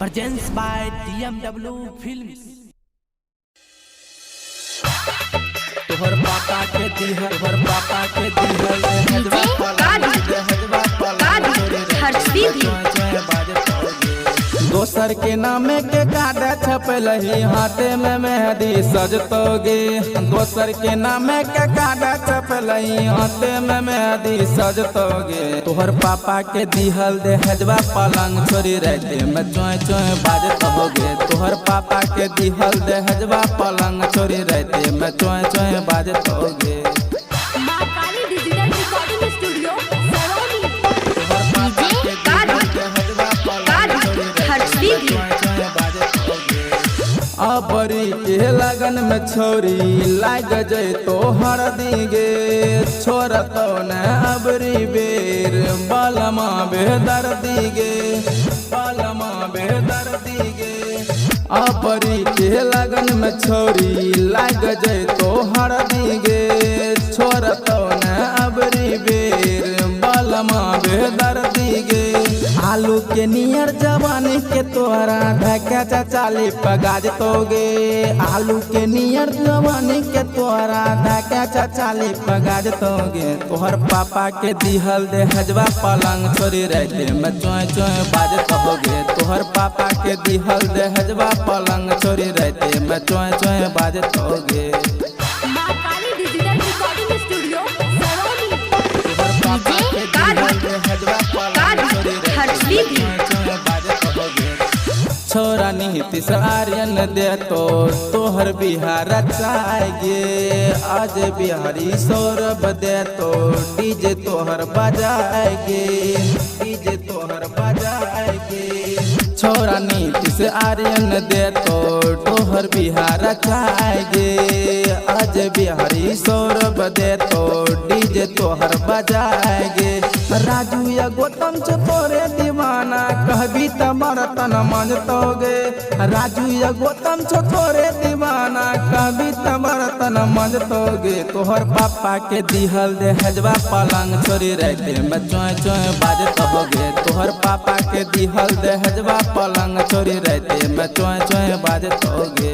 presents by DMW Films। तोहर पापा के दिहल दोसर के नामे के कार्ड छपल ही हाथे में मेहंदी सजतोगे। दोसर के नामे के कार्ड छपल ही हाथे में मेहंदी सजतोगे। तोहर पापा के दिहल दहेजवा पलंग छोड़ी रहते में चोय चोय बाजत होगे। तोहर पापा के दिहल दहेजवा पलंग छोड़ी रहते में चोय चोय बाजत होगे। अबरी के लगन में छोरी लाग जाए तो हर दीगे। छोड़ तो न अबरी बेर बालमा बेदर दीगे। अबरी के लगन में छोरी लाग जाए तो हर दीगे। छोड़ तो न अबरी बेर बालमा बेदर दीगे। आलू के नियर जवानी के तोहरा ढका चाचाली पगाज तोगे। आलू के नियर जवानी के तोहरा ढका चाचाली पगाज तोगे। तोहर पापा के दिहल दहेजवा पलंग छोड़ी रहते में चोय चोय बाजत होगे। तोहर पापा के दिहल दहेजवा पलंग छोड़ी रहते में चोय चोय बाजत होगे। छोरा नीतीश आर्यन दे तो तोहर बिहार चाहे। आज बिहारी सौरभ दे तो डीजे तोहर बजाएगे। छोरा नीतीश आर्यन दे तो तोहर बिहार चाहे। आज बिहारी सौरभ दे तो डीजे तोहर बजाएगे। राजू या गौतम से तोरे दीवाना कहबी त बर्तन मंजतोगे। राजू या गौतम से तोरे दीवाना कहबी त बर्तन मंजतोगे। तोहर पापा के दिहल दहेजवा पलंग छोड़ी रहते में चोय चोय बाजत होगे। तोहर पापा के दिहल दहेजवा पलंग छोड़ी रहते में चोय चोय बाजत होगे।